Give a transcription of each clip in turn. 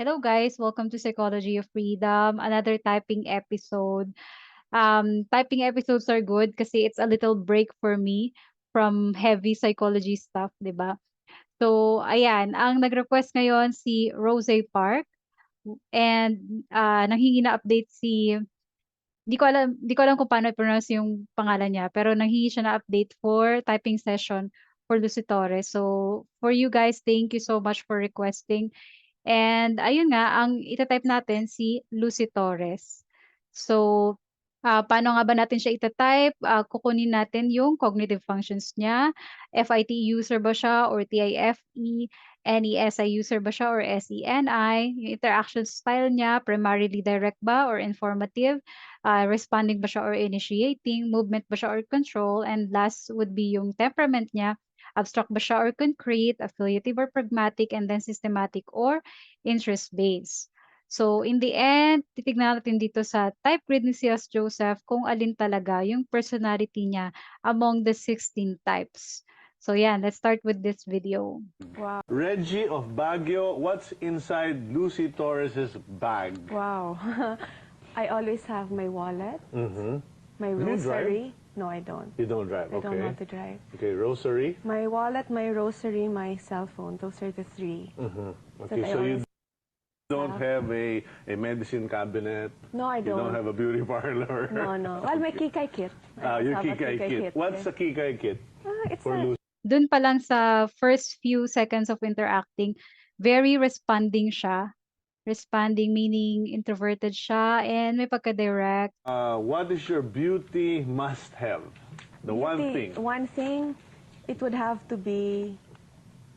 Hello guys, welcome to Psychology of Freedom, another typing episode. Typing episodes are good kasi it's a little break for me from heavy psychology stuff, 'di ba? So, ayan, ang nag-request ngayon si Rose Park and nanghingi na update si di ko alam kung paano i-pronounce yung pangalan niya, pero nanghingi siya na update for typing session for Lucy Torres. So, for you guys, thank you so much for requesting. And ayun nga, ang ita-type natin si Lucy Torres. So, paano nga ba natin siya ita-type? Kukunin natin yung cognitive functions niya. FIT user ba siya or TIFE? NESI user ba siya or SENI? Yung interaction style niya, primarily direct ba or informative? Responding ba siya or initiating? Movement ba siya or control? And last would be yung temperament niya. Abstract ba siya or concrete, affiliative or pragmatic, and then systematic or interest-based. So, in the end, titignan natin dito sa type grid ni C.S. Joseph kung alin talaga yung personality niya among the 16 types. So, yan, let's start with this video. Wow. Reggie of Baguio, what's inside Lucy Torres's bag? Wow. I always have my wallet, my Do you drive? rosary. No, I don't. You don't drive, I okay. don't know how to drive. Okay, rosary. My wallet, my rosary, my cell phone. Those are the three. Okay, I so you always don't have a medicine cabinet. No, I You don't don't. have a beauty parlor. No. Well, my Kikay kit. I Your also have a Kikay kit. What's yes. the Kikay kit It's for Lucy? Dun pa lang sa first few seconds of interacting, very responding siya. Responding meaning introverted siya and may pagka-direct. What is your beauty must-have? The one thing. One thing, it would have to be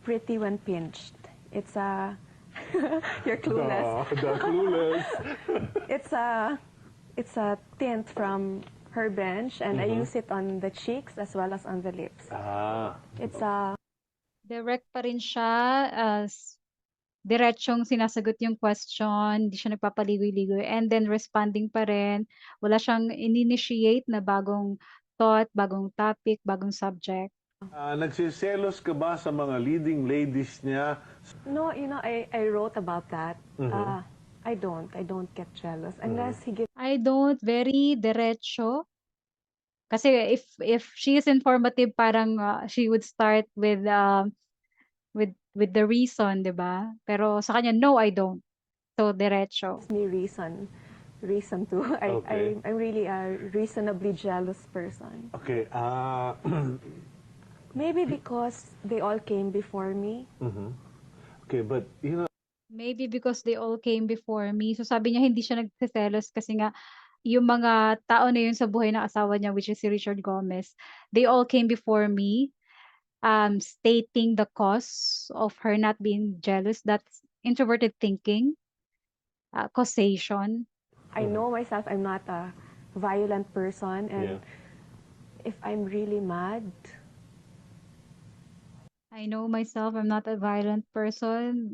pretty when pinched. It's a... You're clueless. The clueless. It's a tint from her bench, and I use it on the cheeks as well as on the lips. It's a Direct pa rin siya, diretsong sinasagot yung question, hindi siya nagpapaligoy-ligoy, and then responding pa rin. Wala siyang in-initiate na bagong thought, bagong topic, bagong subject. Nagsiselos ka ba sa mga leading ladies niya? no, I wrote about that. I don't get jealous unless he gives. I don't, very diretso. Kasi if she is informative, parang she would start with the reason, 'di ba? Pero sa kanya, no, I don't. So diretso. Me reason to. Okay. I'm really a reasonably jealous person. Okay, Maybe because they all came before me. okay, but you know, Maybe because they all came before me. So sabi niya hindi siya nagseselos kasi nga yung mga tao na yun sa buhay ng asawa niya, which is si Richard Gomez, they all came before me, stating the cause of her not being jealous. That's introverted thinking, causation. I know myself I'm not a violent person, and if I'm really mad, I know myself, I'm not a violent person,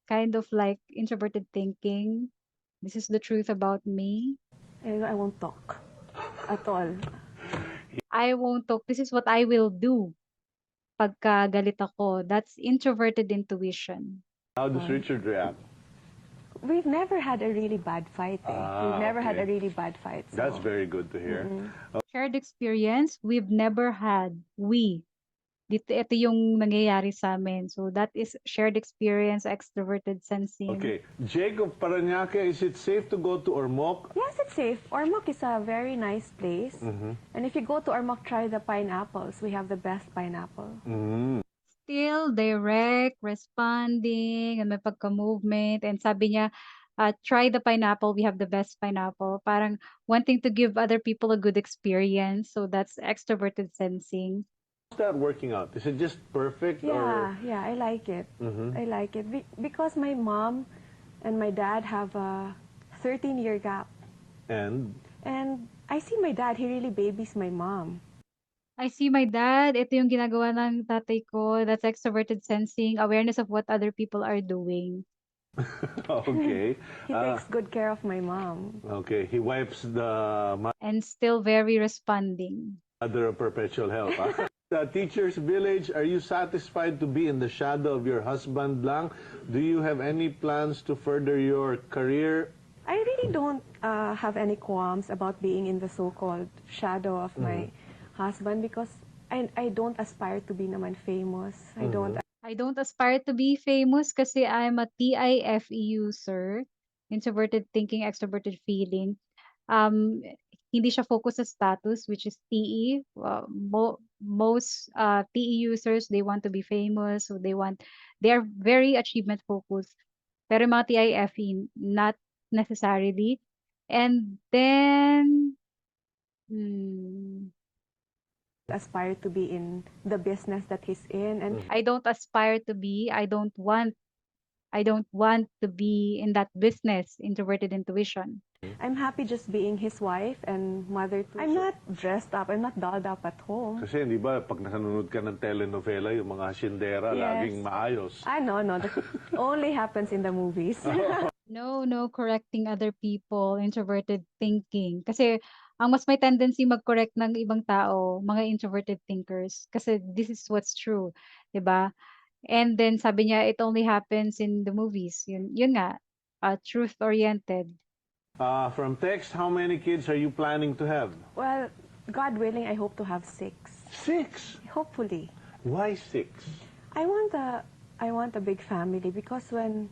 kind of like introverted thinking. This is the truth about me. I won't talk at all. I won't talk. This is what I will do pagka galit ako. That's introverted intuition. how does Richard react? We've never had a really bad fight. We've never had a okay. really bad fight. So. That's very good to hear. Shared experience, we've never had. Ito yung nangyayari sa amin. So that is shared experience, extroverted sensing. Okay, Jake of Parañaque, is it safe to go to Ormoc? Yes, it's safe. Ormoc is a very nice place. And if you go to Ormoc, try the pineapples. We have the best pineapple. Still direct, responding, and may pagka-movement. And sabi niya, try the pineapple, we have the best pineapple. Parang wanting to give other people a good experience. So that's extroverted sensing. How's that working out? Is it just perfect? Or? Yeah, I like it. I like it because my mom and my dad have a 13-year gap. And And I see my dad, he really babies my mom. I see my dad, ito yung ginagawa ng tatay ko. That's extroverted sensing, awareness of what other people are doing. okay, He takes good care of my mom. okay, he wipes the And still very responding. mother of perpetual help. Huh? Teacher's Village, are you satisfied to be in the shadow of your husband lang? Do you have any plans to further your career? I really don't have any qualms about being in the so-called shadow of my husband because I don't aspire to be naman famous. I don't aspire to be famous kasi I'm a TIFE user, introverted thinking, extroverted feeling. Um, hindi siya focus sa status, which is TE. Most TE users, they want to be famous, so they are very achievement focused. Pero yung mga TIFE, not necessarily. And then, hmm, Aspire to be in the business that he's in, and I don't aspire to be, I don't want to be in that business, introverted intuition. I'm happy just being his wife and mother too. I'm not dressed up, I'm not dolled up at home. Kasi di ba, pag nanonood ka ng telenovela, yung mga hasyendera, Yes. laging maayos. No, that only happens in the movies. No correcting other people, introverted thinking. Kasi ang mas may tendency mag-correct ng ibang tao, mga introverted thinkers. Kasi this is what's true, 'di ba? And then sabi niya, it only happens in the movies. Yun nga, truth-oriented. From text, how many kids are you planning to have? Well, God willing, I hope to have 6. 6. Hopefully. Why 6? I want a big family because when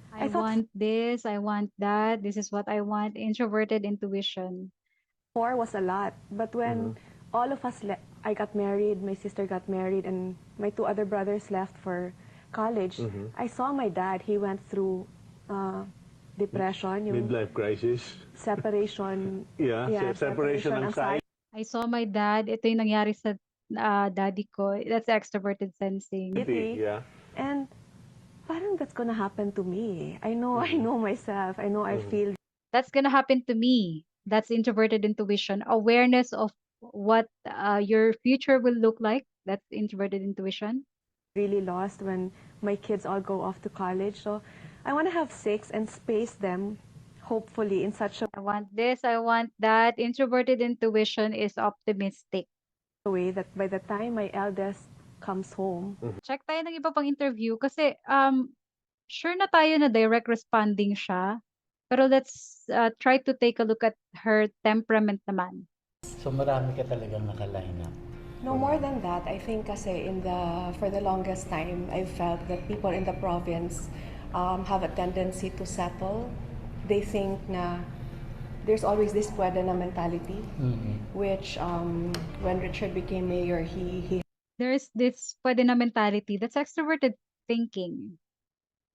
I thought want this, I want that, this is what I want, introverted intuition. 4 was a lot, but when all of us I got married, my sister got married, and my 2 other brothers left for college, I saw my dad. He went through depression, yung Midlife crisis. separation. Separation anxiety. I saw my dad, ito yung nangyari sa daddy ko. That's extroverted sensing. Yeah. And parang that's gonna happen to me. I know myself. I know I feel That's gonna happen to me. That's introverted intuition. Awareness of what your future will look like. That's introverted intuition. really lost when my kids all go off to college. So I want to have 6 and space them, hopefully, in such a I want this, I want that. Introverted intuition is optimistic. way that by the time my eldest comes home, Check tayo ng iba pang interview kasi sure na tayo na direct responding siya. Pero let's try to take a look at her temperament naman. So marami ka talagang naka-line up. no more than that, I think kasi for the longest time, I felt that people in the province have a tendency to settle. They think na there's always this pwede na mentality, which when Richard became mayor, he There's this pwede na mentality. That's extroverted thinking.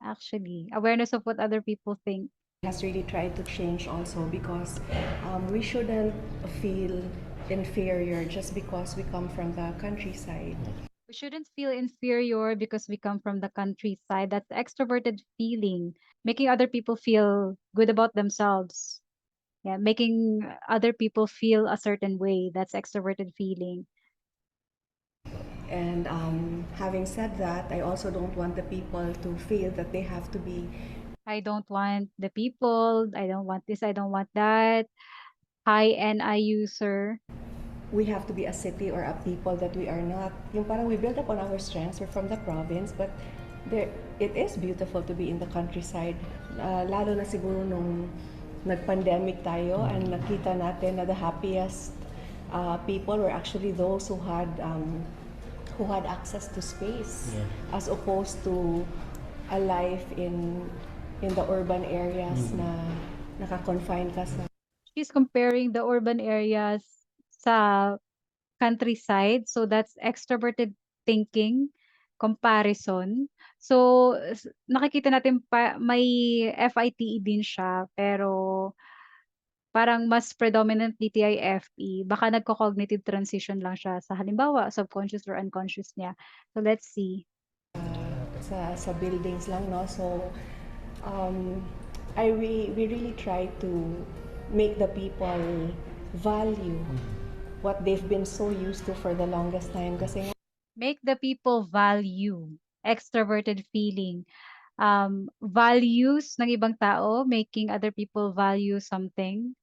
Actually, awareness of what other people think. has really tried to change also because we shouldn't feel inferior just because we come from the countryside. We shouldn't feel inferior because we come from the countryside. That's extroverted feeling, making other people feel good about themselves. Yeah, making other people feel a certain way. That's extroverted feeling. And having said that, I also don't want the people to feel that they have to be I don't want the people. I don't want this. I don't want that. High NI user. we have to be a city or a people that we are not. Yung parang we build up on our strengths. We're from the province, but it is beautiful to be in the countryside. Lalo na siguro nung nag-pandemic tayo and nakita natin na the happiest people were actually those who had access to space, as opposed to a life in the urban areas na naka-confine ka sa She's comparing the urban areas sa countryside. So that's extroverted thinking, comparison. So nakikita natin may FITE din siya, pero parang mas predominantly TIFE. Baka nagko-cognitive transition lang siya sa halimbawa, subconscious or unconscious niya. So let's see. sa buildings lang, no? So we really try to make the people value what they've been so used to for the longest time kasi Make the people value extroverted feeling. Values ng ibang tao, making other people value something.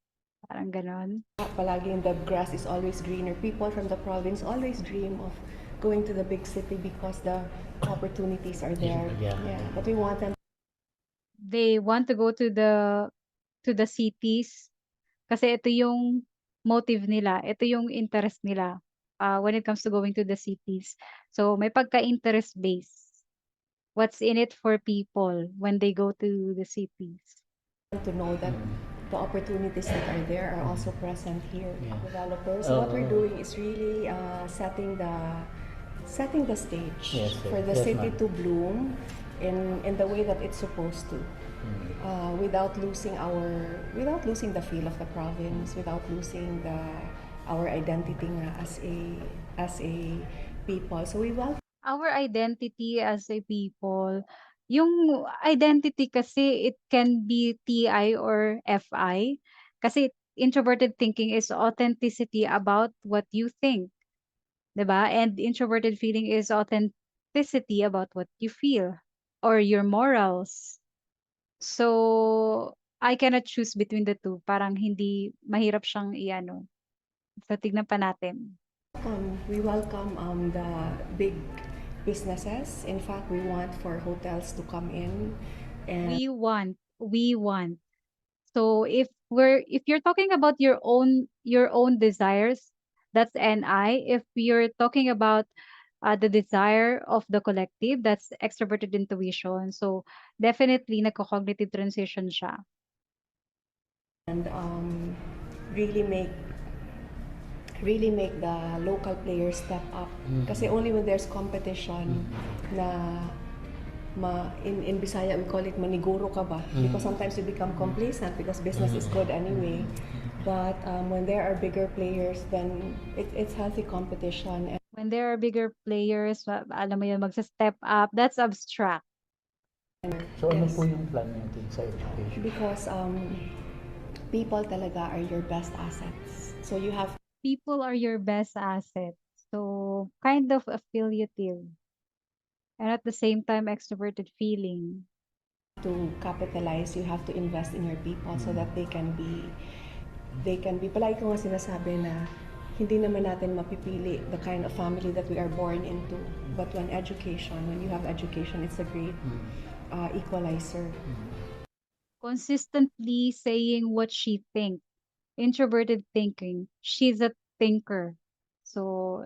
Parang ganon. palaging the grass is always greener. People from the province always dream of going to the big city because the opportunities are there. Yeah. But we want them They want to go to the cities kasi ito yung motive nila, ito yung interest nila, when it comes to going to the cities. So, may pagka-interest base. What's in it for people when they go to the cities? to know that the opportunities that are there are also present here. Yeah. Developers, what we're doing is really setting the stage Yes, for the yes, city ma'am. to bloom in the way that it's supposed to, without losing the feel of the province, without losing our identity nga as a people. So we welcome Our identity as a people, yung identity kasi it can be TI or FI. Kasi introverted thinking is authenticity about what you think, 'di ba? And introverted feeling is authenticity about what you feel or your morals. So, I cannot choose between the two. Parang hindi mahirap siyang i-ano. So, tignan pa natin. We welcome the big businesses. In fact, we want for hotels to come in and We want. So if you're talking about your own desires, that's NI. If you're talking about the desire of the collective, that's extroverted intuition. So definitely nagko-cognitive transition siya. really make the local players step up. Kasi only when there's competition na in Bisaya we call it maniguro ka ba, because sometimes you become complacent because business is good anyway. But when there are bigger players, then it's healthy competition. When there are bigger players, alam mo yun, magsa-step up, that's abstract. So ano Yes. po yung plan natin sa education? Because people talaga are your best assets. So you have People are your best asset. So kind of affiliative. And at the same time, extroverted feeling. to capitalize, you have to invest in your people so that they can be palagi ko nga sinasabi na hindi naman natin mapipili the kind of family that we are born into. But when you have education, it's a great equalizer. Consistently saying what she thinks. Introverted thinking. She's a thinker. So,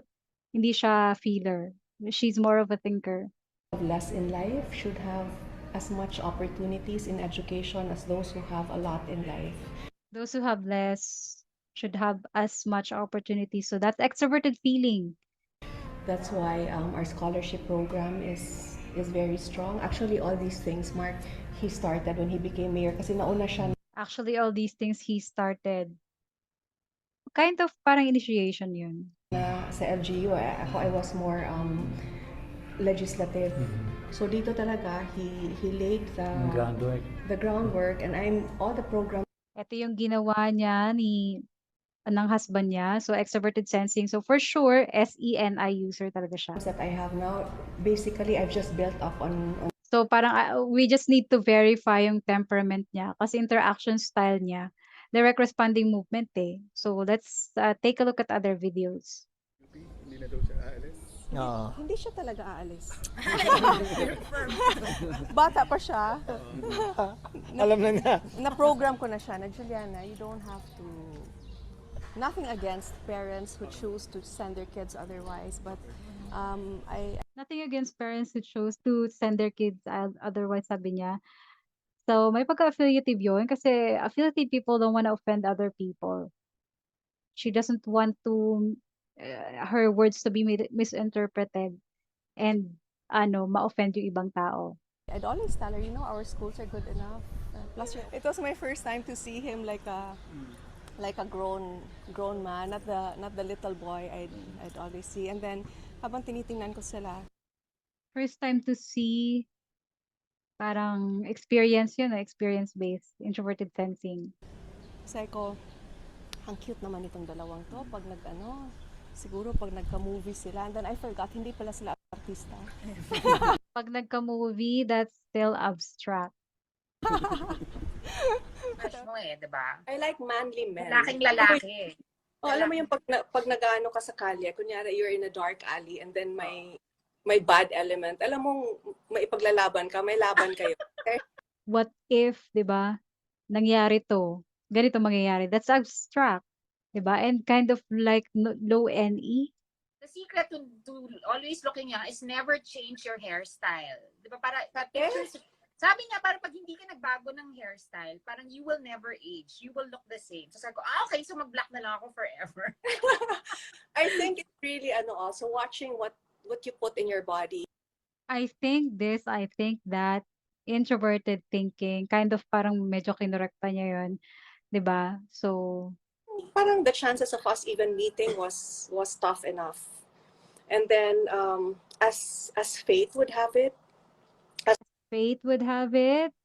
hindi siya feeler. She's more of a thinker. Less in life should have as much opportunities in education as those who have a lot in life. Those who have less should have as much opportunity. So, that's extroverted feeling. That's why our scholarship program is very strong. Actually, all these things, Mark, he started when he became mayor kasi nauna siya Actually, all these things he started. Kind of parang initiation yun. na sa LGU. I was more legislative. So dito talaga, he laid Yung groundwork. the groundwork, and all the programs Ito yung ginawa niya ng husband niya. So, extroverted sensing. So, for sure, SENI user talaga siya. that I have now, basically, I've just built up on So, parang we just need to verify yung temperament niya. Kasi interaction style niya, direct responding movement eh. So, let's take a look at other videos. Hindi na daw siya aalis. Oo. Hindi siya talaga aalis. Bata pa siya. Alam na niya. Na-program ko na siya na, Juliana, you don't have to, nothing against parents who choose to send their kids otherwise, but Nothing against parents who chose to send their kids otherwise, sabi niya. So, may pagka-affiliative yun kasi affiliative people don't want to offend other people. She doesn't want to her words to be misinterpreted and ma-offend yung ibang tao. I'd always tell her, our schools are good enough. Plus, it was my first time to see him like a grown man, not the little boy I'd always see. And then, habang tinitingnan ko sila, First time to see parang experience yun, experience-based, introverted sensing. sabi ko, ang cute naman itong dalawang to pag siguro pag nagka-movie sila. And then I forgot, hindi pala sila artista. Pag nagka-movie, that's still abstract. Crush mo eh, di ba? I like manly men. Lalaking lalaki. Oh, alam mo yung pag nag-ano ka sa kalye, kunyari you're in a dark alley and then may bad element. Alam mo, maipaglalaban ka, may laban kayo. Okay? What if, 'di ba, nangyari 'to, ganito mangyayari. That's abstract, 'di ba? And kind of like low NE. The secret to always looking young is never change your hairstyle. Di ba? Para, sabi niya, para pag hindi ka nagbago ng hairstyle, parang you will never age. You will look the same. So sabi ko, okay, so mag-black na lang ako forever. I think it's really also watching what you put in your body. I think that, introverted thinking, kind of parang medyo kinurekta niya yun, 'di ba? So, Parang the chances of us even meeting was tough enough. And then as fate would have it,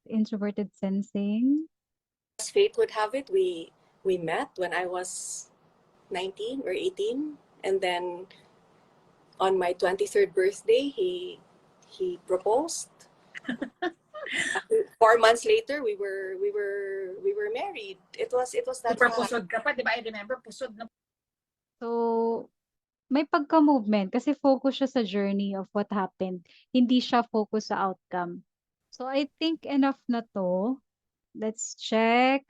introverted sensing. as fate would have it, we met when I was 19 or 18, and then on my 23rd birthday he proposed. 4 months later we were married. It was that Super fast. pusod ka pa, di ba? I remember, pusod na. So, may pagka-movement kasi focus siya sa journey of what happened. Hindi siya focus sa outcome. So, I think enough na 'to. Let's check.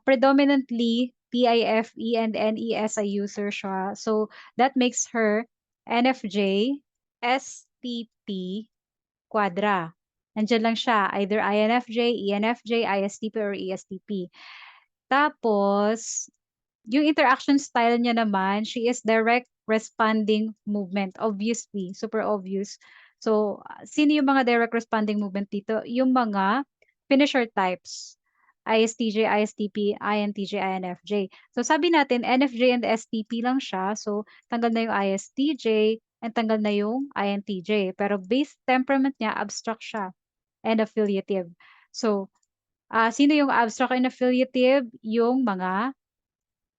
Predominantly PIFE and NESI user siya. So, that makes her NFJ, STP, quadra. Nandiyan lang siya, either INFJ, ENFJ, ISTP, or ESTP. Tapos, yung interaction style niya naman, she is direct responding movement. Obviously, super obvious. So, sino yung mga direct responding movement dito? Yung mga finisher types. ISTJ, ISTP, INTJ, INFJ. So, sabi natin, NFJ and STP lang siya. So, tanggal na yung ISTJ and tanggal na yung INTJ. Pero base temperament niya, abstract siya and affiliative. So, sino yung abstract and affiliative? Yung mga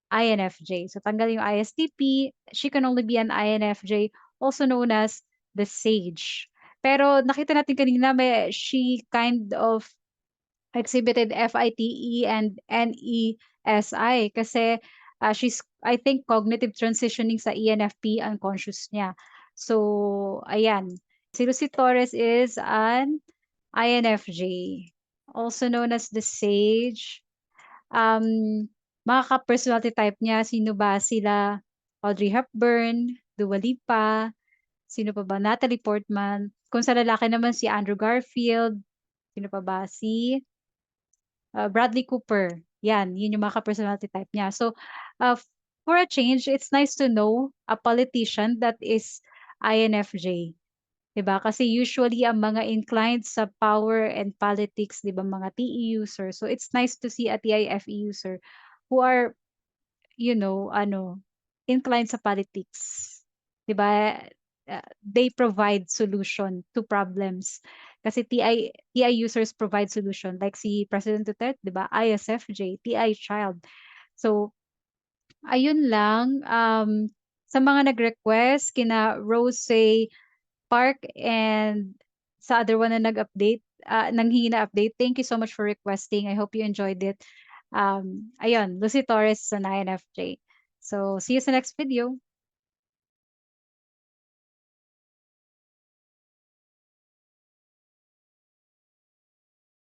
INFJ. So, tanggal yung ISTP. She can only be an INFJ, also known as the sage. Pero nakita natin kanina, she kind of exhibited FITE and NESI kasi she's, I think, cognitive transitioning sa ENFP unconscious niya. So, ayan. Si Lucy Torres is an INFJ, also known as the sage. Mga ka-personality type niya, sino ba sila? Audrey Hepburn, Dua Lipa, sino pa ba? Natalie Portman. Kung sa lalaki naman, si Andrew Garfield. Sino pa ba? Si Bradley Cooper. Yan, yun yung mga ka-personality type niya. So, for a change, it's nice to know a politician that is INFJ. 'Di ba? Kasi usually ang mga inclined sa power and politics, 'di ba, mga TE user. So it's nice to see a TIFE user who are, inclined sa politics. 'Di ba? They provide solution to problems. Kasi TI users provide solution. Like si President Duterte, 'di ba? ISFJ, TI child. So, ayun lang. Sa mga nag-request, kina Rose Park and sa other one na nag-update, nanghingi na update. Thank you so much for requesting. I hope you enjoyed it. Ayun, Lucy Torres sa INFJ. So, see you sa next video.